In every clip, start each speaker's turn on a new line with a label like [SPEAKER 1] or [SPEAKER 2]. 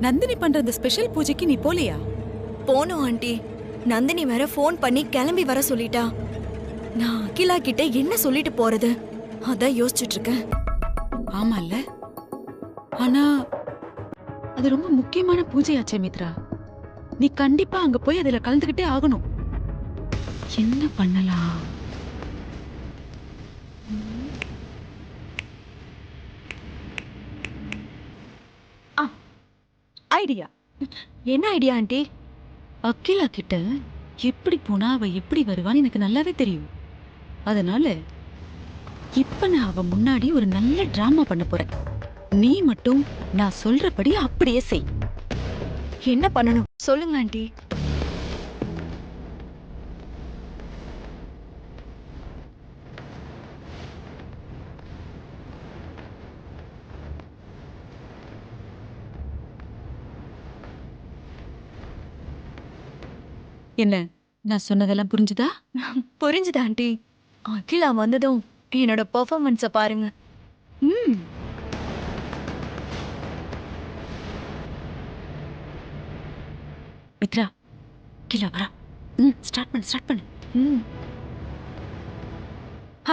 [SPEAKER 1] நந்தினி பண்ற இந்த ஸ்பெஷல் பூஜைக்கு நீ போலியா?
[SPEAKER 2] போனோம் ஆண்டி. நந்தினி வேற ஃபோன் பண்ணி கிளம்பி வர சொல்லிட்டா. நான் அகிலா கிட்ட என்ன சொல்லிட்டு போறது அதான் யோசிச்சுட்டு இருக்கேன்.
[SPEAKER 1] ஆமால, ஆனா அது ரொம்ப முக்கியமான பூஜையாச்சே மித்ரா. நீ கண்டிப்பா அங்க போய் அதுல கலந்துக்கிட்டே ஆகணும். என்ன பண்ணலாம்? ஐடியா.
[SPEAKER 2] என்ன ஐடியா ஆண்டி?
[SPEAKER 1] அகிலா கிட்ட எப்படி போனா அவ எப்படி வருவான்னு எனக்கு நல்லாவே தெரியும். அதனால இப்ப நான் அவ முன்னாடி ஒரு நல்ல டிராமா பண்ண போறேன். நீ மட்டும் நான் சொல்றபடி அப்படியே செய்.
[SPEAKER 2] என்ன பண்ணணும் சொல்லுங்க ஆண்டி.
[SPEAKER 1] என்ன, நான் சொன்னதெல்லாம் புரிஞ்சுதா?
[SPEAKER 2] புரிஞ்சுது ஆண்டி. அகிலா வந்ததும் என்னோட பெர்ஃபார்மன்ஸ பாருங்க.
[SPEAKER 1] ம். மித்ரா, கீழே வரா. ஸ்டார்ட் பண்ணு.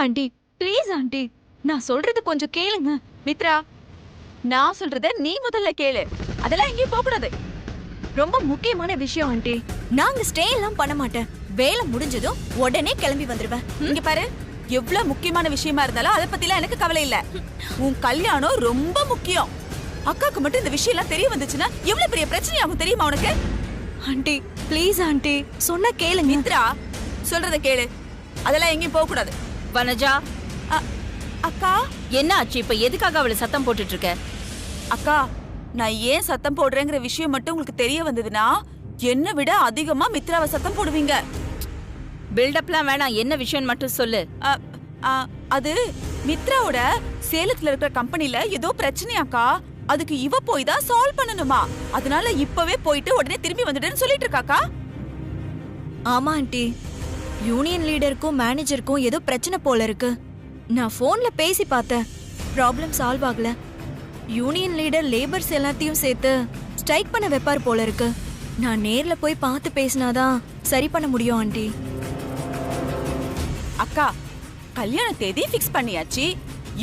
[SPEAKER 2] ஆண்டி ப்ளீஸ் ஆண்டி, நான் சொல்றது கொஞ்சம் கேளுங்க.
[SPEAKER 1] மித்ரா, நான் சொல்றத நீ முதல்ல கேளு. அதெல்லாம் எங்கேயும் போக கூடாது.
[SPEAKER 2] ரொம்ப முக்கியமான விஷயம் ஆண்டி. நாங்க ஸ்டே எல்லாம் பண்ண மாட்டேன். வேலை முடிஞ்சதும் உடனே கிளம்பி வந்துருவேன்.
[SPEAKER 1] இங்க பாரு, எவ்வளவு முக்கியமான விஷயமா இருந்தாலும் அதை பத்திலாம் எனக்கு கவலை இல்ல. உன் கல்யாணம் ரொம்ப முக்கியம். அக்காக்கு மட்டும் இந்த விஷயம் எல்லாம் தெரிய வந்துச்சுன்னா எவ்வளவு பெரிய பிரச்சனை ஆகும் தெரியுமா உனக்கு?
[SPEAKER 2] ஆண்டி ப்ளீஸ் ஆண்டி, சொன்ன கேளுங்க.
[SPEAKER 1] மித்ரா, சொல்றத கேளு. அதெல்லாம் எங்கேயும் போக கூடாது.
[SPEAKER 3] வனஜா,
[SPEAKER 1] அக்கா,
[SPEAKER 3] என்ன ஆச்சு? இப்ப எதுக்காக அவளை சத்தம் போட்டுட்டு இருக்க?
[SPEAKER 1] அக்கா, நான் ஏன் சத்தம் போடுறேங்கிற விஷயம் மட்டும் உங்களுக்கு தெரிய வந்ததுன்னா என்னை விட அதிகமா மித்ராவை சத்தம் போடுவீங்க.
[SPEAKER 3] பில்டப்லாம் வேணாம், என்ன விஷயம் மட்டும் சொல்லு.
[SPEAKER 1] அது மித்ராவோட சேலத்துல இருக்கிற கம்பெனில ஏதோ பிரச்சனையாக்கா. அதுக்கு இவ போய் தான் சால்வ் பண்ணணுமா. அதனால இப்பவே போயிட்டு உடனே திரும்பி வந்துடுன்னு சொல்லிட்டு இருக்காக்கா.
[SPEAKER 2] ஆமா ஆண்டி, யூனியன் லீடருக்கும் மேனேஜருக்கும் ஏதோ பிரச்சனை போல இருக்கு. நான் போன்ல பேசி பார்த்தேன், ப்ராப்ளம் சால்வ் ஆகல. யூனியன் லீடர் லேபர்ஸ் எல்லாத்தையும் சேர்த்து ஸ்ட்ரைக் பண்ண வைப்பார் போல இருக்கு. நான் நேர்ல போய் பார்த்து பேசினாதான் சரி பண்ண முடியும் ஆண்டி.
[SPEAKER 1] அக்கா, கல்யாண தேதி ஃபிக்ஸ் பண்ணியாச்சு.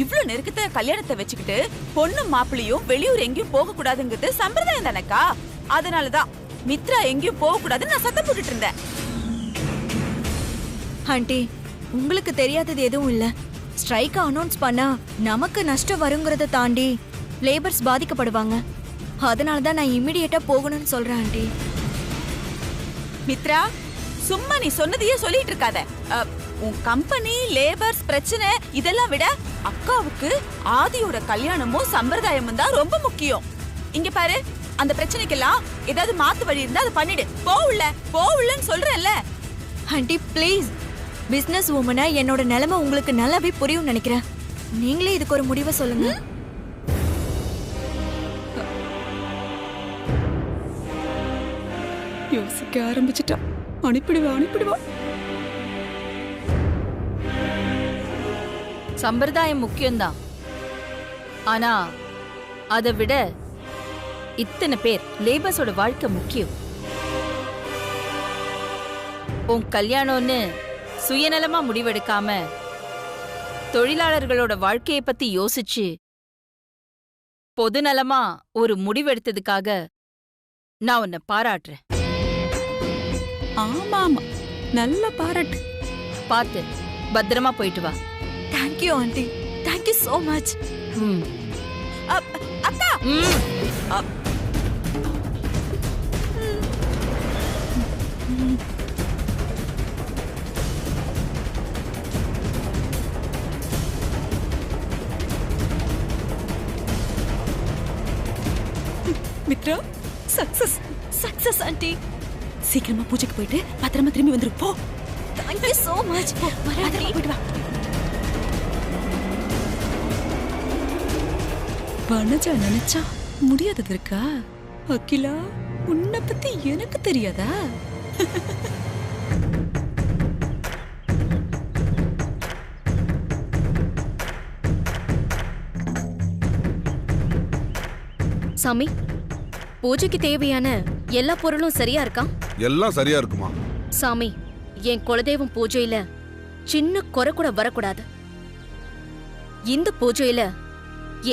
[SPEAKER 1] இவ்ளோ நெருக்கத்துல கல்யாணத்தை வச்சுக்கிட்டு பொண்ணும் மாப்பிளையும் வெளியூர் எங்கேயும் போக கூடாதுங்கிறது சம்பிரதாயம் தானக்கா. அதனாலதான் மித்ரா எங்கேயும் போக கூடாதுன்னு நான் சத்தம் போட்டுட்டு இருந்தேன்.
[SPEAKER 2] ஆண்டி, உங்களுக்கு தெரியாதது எதுவும் இல்ல. ஸ்ட்ரைக் அனௌன்ஸ் பண்ணா நமக்கு நஷ்டம் வருங்கிறத தாண்டி லேபர்ஸ் பாதிக்கப்படுவாங்க. அதனாலதான் நான் இமிடியேட்டா போகணும்னு சொல்றேன் ஆண்டி.
[SPEAKER 1] மித்ரா, சும்மா நீ சொன்னதையே சொல்லிட்டு இருக்காத. உன் கம்பெனி லேபர்ஸ் பிரச்சனை இதெல்லாம் விட அக்காவுக்கு ஆதியோட கல்யாணமும் சம்பிரதாயமும் தான் ரொம்ப முக்கியம். இங்க பாரு, அந்த பிரச்சனைக்கெல்லாம் ஏதாவது மாத்து வழி இருந்தா அதை பண்ணிடு. போவுள்ளன்னு சொல்றேன்ல.
[SPEAKER 2] ஆண்டி ப்ளீஸ், பிசினஸ் உமனா என்னோட நிலைமை உங்களுக்கு நல்லாவே புரியும் நினைக்கிறேன். நீங்களே இதுக்கு ஒரு முடிவை சொல்லுங்க.
[SPEAKER 1] யோசிக்க ஆரம்பிச்சுட்டா. அனுப்பிடுவா.
[SPEAKER 3] சம்பிரதாயம் முக்கியம்தான், ஆனா அதை விட இத்தனை பேர் லேபர்ஸோட வாழ்க்கை முக்கியம். உன் கல்யாணம்னு சுயநலமா முடிவெடுக்காம தொழிலாளர்களோட வாழ்க்கையை பத்தி யோசிச்சு பொதுநலமா ஒரு முடிவெடுத்ததுக்காக நான் உன்னை பாராட்டுறேன்.
[SPEAKER 1] ஆமா, நல்ல பாராட்டு.
[SPEAKER 3] பார்த்து பத்திரமா போயிட்டு வா.
[SPEAKER 2] Thank you aunty, thank you so much.
[SPEAKER 1] அக்கா, மித்ரா,
[SPEAKER 2] சக்சஸ் ஆண்டி.
[SPEAKER 1] சீக்கிரமா பூஜைக்கு போயிட்டு பத்திரமா திரும்பி வந்துரு. போ.
[SPEAKER 2] Thank you so much.
[SPEAKER 1] போயிட்டு வா. வனஜா நினைச்சா முடியாதது இருக்கா? அகிலா, உன்னை பத்தி எனக்கு தெரியாதா?
[SPEAKER 4] சாமி,
[SPEAKER 3] பூஜைக்கு தேவையான எல்லா பொருளும் சரியா இருக்கா?
[SPEAKER 4] எல்லாம் சரியா இருக்குமா?
[SPEAKER 3] சாமி, என் குலதெய்வம் பூஜையில சின்ன குறை கூட வரக்கூடாது. இந்த பூஜையில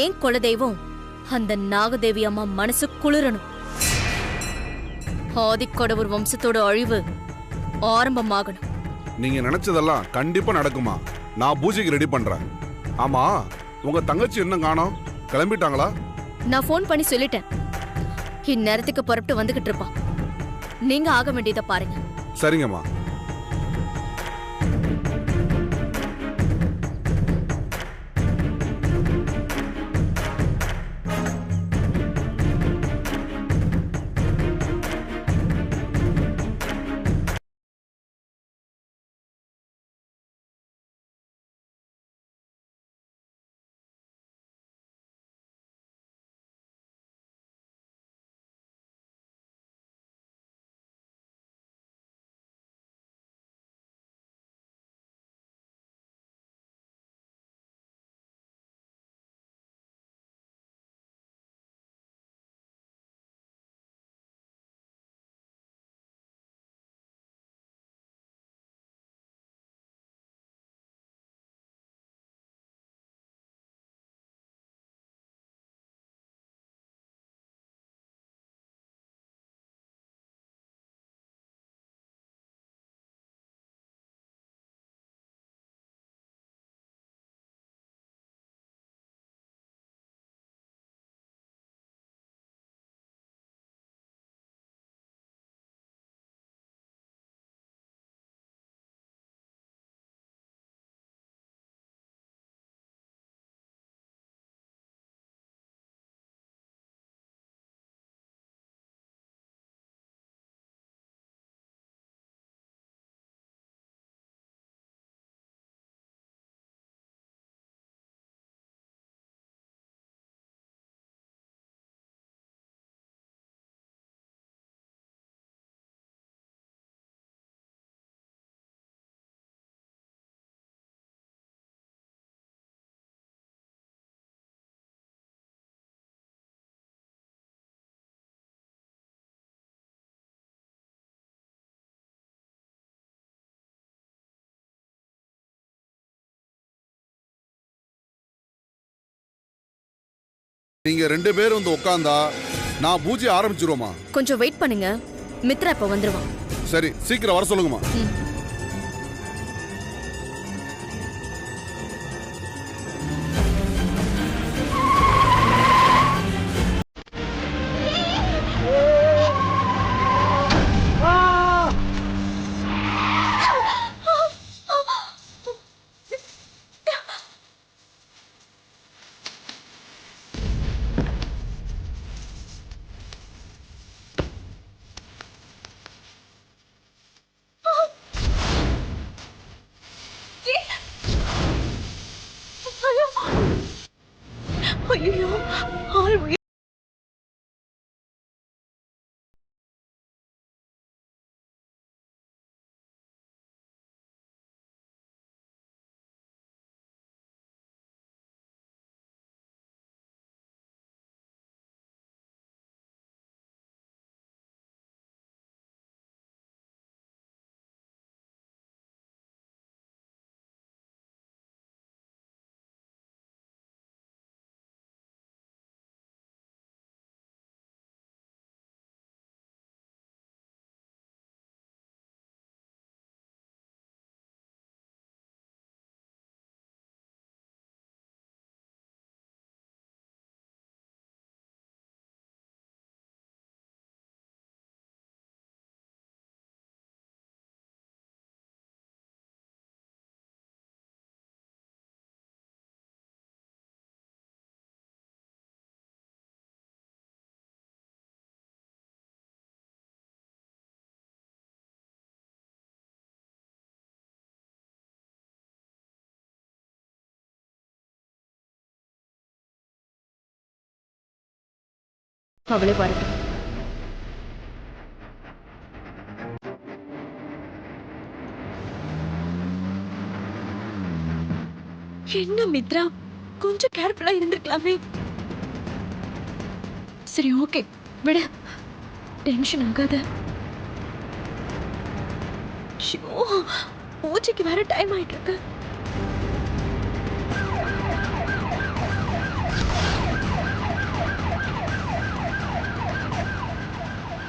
[SPEAKER 3] என் குலதெய்வம் அந்த நாகதேவி அம்மா மனசு குளிரணும். ஆதிக்கடவுர் வம்சத்தோட அழிவு ஆரம்பமாகணும்.
[SPEAKER 4] நீங்க நினைச்சதெல்லாம் கண்டிப்பா நடக்குமா? நான் பூஜைக்கு ரெடி பண்றேன். ஆமா, உங்க தங்கச்சி என்ன காணோம்? கிளம்பிட்டாங்களா?
[SPEAKER 3] நான் ஃபோன் பண்ணி சொல்லிட்டேன். இந்நேரத்துக்கு புறப்பட்டு வந்துகிட்டு இருப்பான். நீங்க ஆக வேண்டியதை பாருங்க.
[SPEAKER 4] சரிங்கம்மா. நீங்க 2 பேரும் வந்து உட்கார்ந்தா நான் பூஜை ஆரம்பிச்சிருவோமா?
[SPEAKER 3] கொஞ்சம் வெயிட் பண்ணுங்க. மித்ரா இப்ப வந்துருவான்.
[SPEAKER 4] சரி, சீக்கிரம் வர சொல்லுங்கம்மா.
[SPEAKER 2] ஐயோ, ஆள் உயிர்.
[SPEAKER 3] அவளே வரட்டும்.
[SPEAKER 2] என்ன மித்ரா, கொஞ்சம் கேர்ஃபுல்லா இருந்திருக்கலாமே. சரி, ஓகே, விடு. டென்ஷன் ஆகாத. பூஜைக்கு வேற டைம் ஆயிட்டு இருக்கு.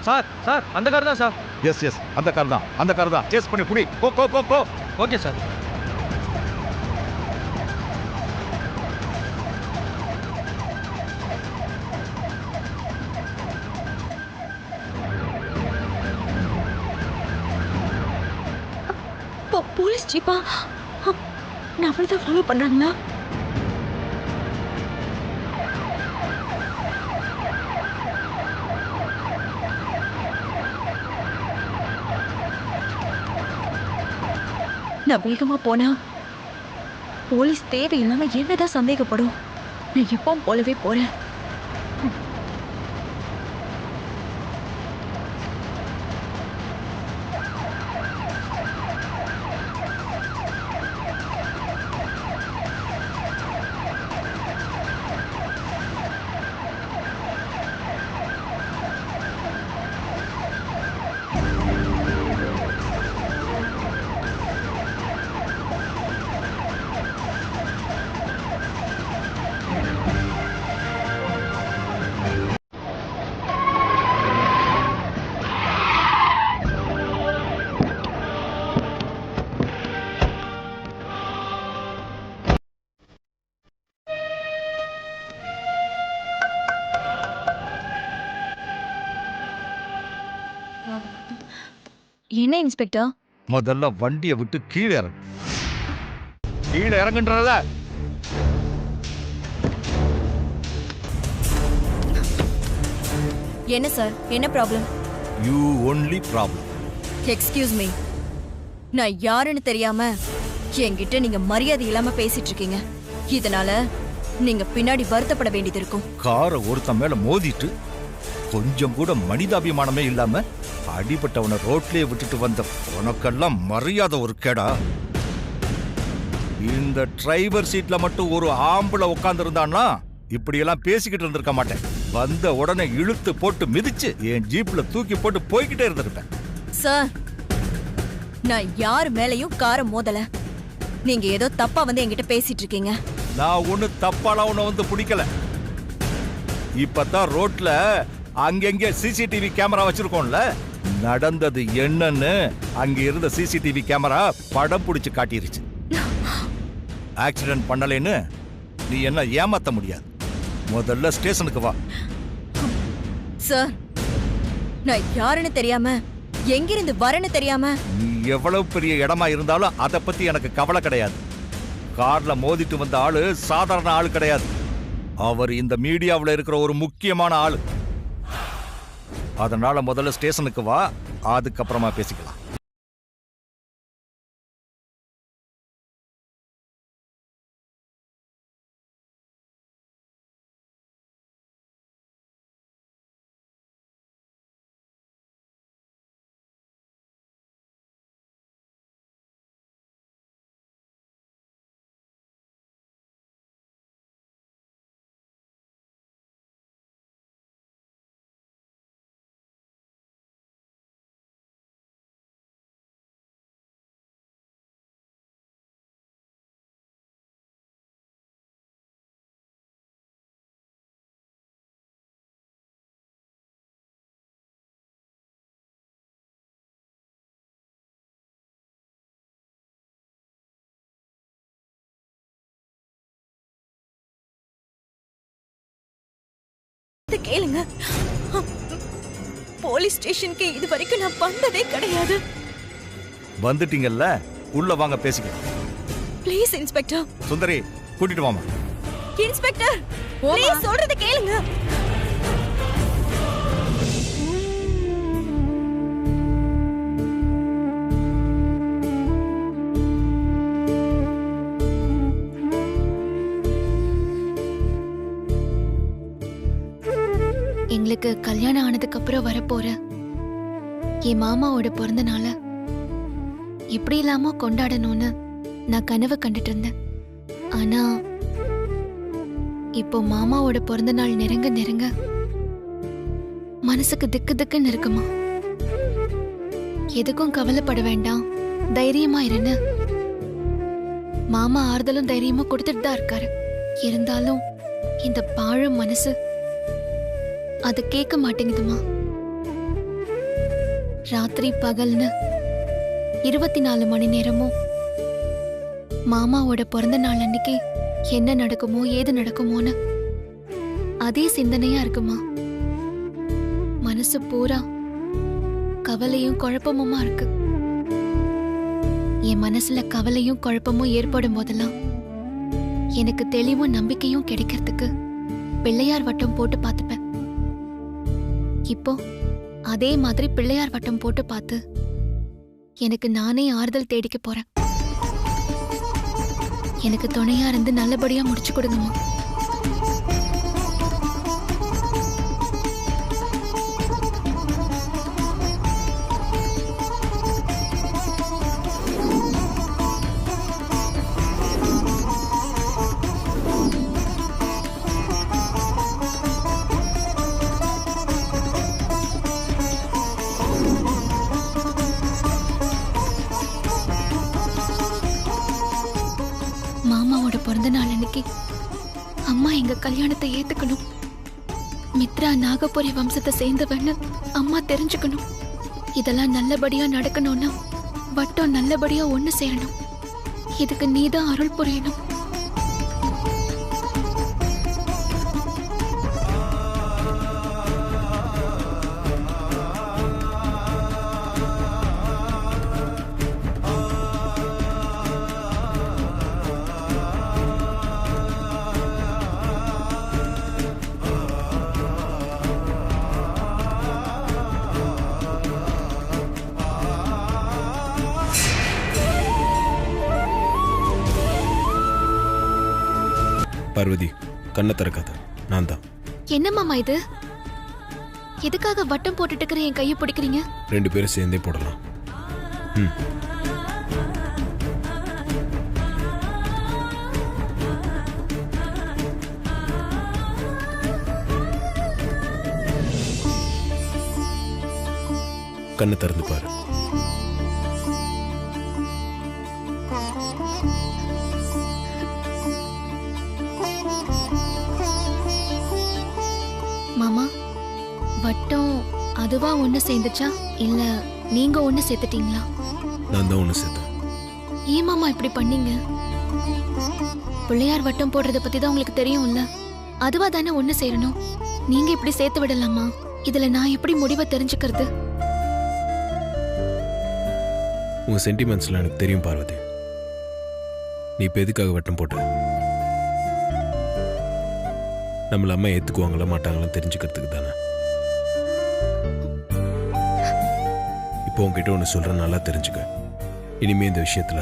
[SPEAKER 5] சார் சார் அந்த கார் தான் சார்.
[SPEAKER 6] எஸ் அந்த கார் தான் சேஸ் பண்ணி புடி. கோ.
[SPEAKER 5] Okay sir.
[SPEAKER 2] போலீஸ் ஜீப்பா? நான் அவளை ஃபாலோ பண்றாங்களா? நான் வேகமா போனா போலீஸ் தேவையில்லாம என்னதான் சந்தேகப்படும். நான் எப்பவும் போலவே போறேன். என்ன இன்ஸ்பெக்டர்?
[SPEAKER 6] முதல்ல வண்டியை விட்டு கீழே இறங்குன்றத.
[SPEAKER 2] என்ன சார், என்ன problem?
[SPEAKER 6] You only problem.
[SPEAKER 2] Excuse me, நான் யாருன்னு தெரியாம என்கிட்ட நீங்க மரியாதை இல்லாம பேசிட்டு இருக்கீங்க. இதனால நீங்க பின்னாடி வருத்தப்பட வேண்டியது இருக்கும்.
[SPEAKER 6] காரை ஒருத்தன் மேல மோதிட்டு கொஞ்சம் கூட மனிதாபிமானமே இல்லாம அடிபட்டவனை ரோட்லயே விட்டுட்டு வந்த உனக்கெல்லாம் மரியாதை ஒரு கேடா? இந்த டிரைவர் சீட்ல மட்டும் ஒரு ஆம்பளை உட்கார்ந்து இருந்தான்னா இப்படியெல்லாம் பேசிக்கிட்டு இருந்திருக்க மாட்டேன். வந்த உடனே இழுத்து போட்டு மிதிச்சு என் ஜீப்ல தூக்கி போட்டு போய்கிட்டே இருந்திருப்பேன்.
[SPEAKER 2] சார், நான் யார் மேலயும் காரை மோதல. நீங்க ஏதோ தப்பா வந்து என்கிட்ட பேசிட்டு இருக்கீங்க.
[SPEAKER 6] நான் ஒண்ணு தப்பால உன்னை வந்து பிடிக்கல. இப்பதான் ரோட்ல அங்கெங்க சிசிடிவி கேமரா வச்சிருக்கோம்ல, நடந்தது என்னன்னு அங்க இருந்த சிசிடிவி கேமரா படம் பிடிச்சு காட்டிருச்சு. ஆக்சிடென்ட் பண்ணலைன்னு நீ என்ன ஏமாத்த முடியாது. முதல்ல ஸ்டேஷனுக்கு வா.
[SPEAKER 2] சார், நான் யாருன்னு தெரியாம எங்கிருந்து வரேன்னு தெரியாம.
[SPEAKER 6] நீ எவ்வளவு பெரிய இடமா இருந்தாலும் அதை பத்தி எனக்கு கவலை கிடையாது. கார்ல மோதிட்டு வந்த ஆளு சாதாரண ஆளு கிடையாது. அவர் இந்த மீடியாவில் இருக்கிற ஒரு முக்கியமான ஆளு. அதனால முதல்ல ஸ்டேஷனுக்கு வா, அதுக்கப்புறமா பேசிக்கலாம்.
[SPEAKER 2] கேளுங்க, போலீஸ் ஸ்டேஷனுக்கு இது வரைக்கும் நான் வந்ததே கிடையாது.
[SPEAKER 6] வந்துட்டீங்கல்ல, உள்ள வாங்க பேசிக்கலாம்.
[SPEAKER 2] Please inspector.
[SPEAKER 6] சுந்தரி, கூட்டிட்டு வாமா.
[SPEAKER 2] இன்ஸ்பெக்டர், ப்ளீஸ் சொல்றத கேளுங்க.
[SPEAKER 7] எங்களுக்கு கல்யாணம் ஆனதுக்கு அப்புறம் வரப்போற என் மாமாவோட பிறந்த நாள எப்படி இல்லாம கொண்டாடணும்னு நான் கனவு கண்டுட்டு இருந்தேன். ஆனா இப்போ மாமாவோட பிறந்த நாள் நெருங்க மனசுக்கு திக்கு திக்குன்னு இருக்குமா. எதுக்கும் கவலைப்பட வேண்டாம், தைரியமா இருன்னு மாமா ஆறுதலும் தைரியமும் கொடுத்துட்டு தான் இருக்காரு. இருந்தாலும் இந்த பாழும் மனசு அது கேட்க மாட்டேங்குதுமா. ராத்திரி பகல்னு 24 மணி நேரமும் மாமாவோட பிறந்த நாள் அன்னைக்கு என்ன நடக்குமோ ஏது நடக்குமோன்னு அதே சிந்தனையா இருக்குமா. மனசு பூரா கவலையும் குழப்பமுமா இருக்கு. என் மனசுல கவலையும் குழப்பமும் ஏற்படும் போதெல்லாம் எனக்கு தெளிவும் நம்பிக்கையும் கிடைக்கிறதுக்கு பிள்ளையார் வட்டம் போட்டு பார்த்துப்பேன். இப்போ அதே மாதிரி பிள்ளையார் வட்டம் போட்டு பார்த்து எனக்கு நானே ஆறுதல் தேடிக்க போறேன். எனக்கு துணையா இருந்து நல்லபடியா முடிச்சு கொடுங்கம்மா. மாமாவோட பிறந்த நாள் அன்னைக்கு அம்மா எங்க கல்யாணத்தை ஏத்துக்கணும். மித்ரா நாகபுரி வம்சத்தை சேர்ந்தவன்னு அம்மா தெரிஞ்சுக்கணும். இதெல்லாம் நல்லபடியா நடக்கணும்னா வட்டம் நல்லபடியா ஒண்ணு சேரணும். இதுக்கு நீதான் அருள் புரியணும்.
[SPEAKER 8] பார்வதி, கண்ணை திறக்காத, நான் தான்.
[SPEAKER 7] என்ன மாமா இது? எதுக்காக வட்டம் போட்டுட்டு இருக்கிற என் கையை பிடிக்கிறீங்க?
[SPEAKER 8] 2 பேரும் சேர்ந்தே போடலாம். கண்ணை திறந்து பாரு.
[SPEAKER 7] மாமா, வட்டம் அதுவா ஒண்ணு சேர்ந்துச்சா இல்ல நீங்க ஒண்ணு சேர்த்துட்டீங்களா?
[SPEAKER 8] நான் தான் ஒன்று சேர்த்தேன்.
[SPEAKER 7] ஏன் மாமா இப்படி பண்ணீங்க? பிள்ளையார் வட்டம் போடுறத பத்தி தான் உங்களுக்கு தெரியும்ல. அதுவா தானே ஒண்ணு சேரணும். நீங்க இப்படி சேர்த்து விடலாமா? இதுல நான் எப்படி முடிவை தெரிஞ்சுக்கிறது?
[SPEAKER 8] உங்க சென்டிமெண்ட்ஸ்லாம் எனக்கு தெரியும் பார்வதி. நீ இப்போ எதுக்காக வட்டம் போட்ட? நம்மள அம்மா ஏத்துக்குவாங்களா மாட்டாங்களான்னு தெரிஞ்சுக்கிறதுக்கு தானே. இப்போ உங்ககிட்ட ஒன்று சொல்கிறேன், நல்லா தெரிஞ்சுக்க. இனிமே இந்த விஷயத்துல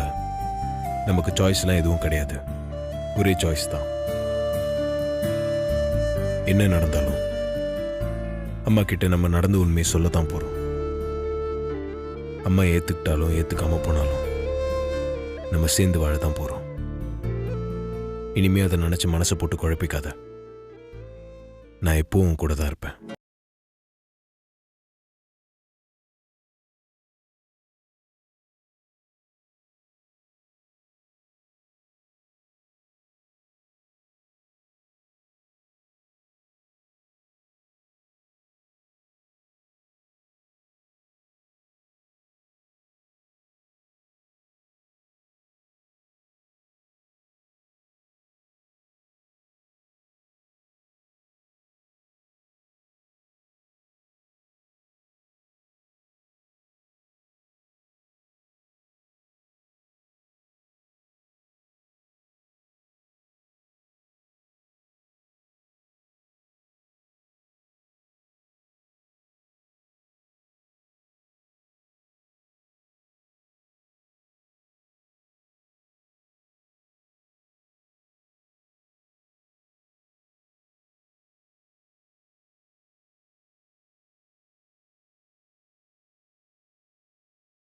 [SPEAKER 8] நமக்கு சாய்ஸ்லாம் எதுவும் கிடையாது. ஒரே சாய்ஸ் தான். என்ன நடந்தாலும் அம்மா கிட்ட நம்ம நடந்த உண்மையை சொல்லத்தான் போறோம். அம்மா ஏத்துக்கிட்டாலும் ஏத்துக்காம போனாலும் நம்ம சேர்ந்து வாழத்தான் போறோம். இனிமே அதை நினைச்சு மனசை போட்டு குழப்பிக்காத. நான் எப்பவும் கூட தான் இருப்பேன்.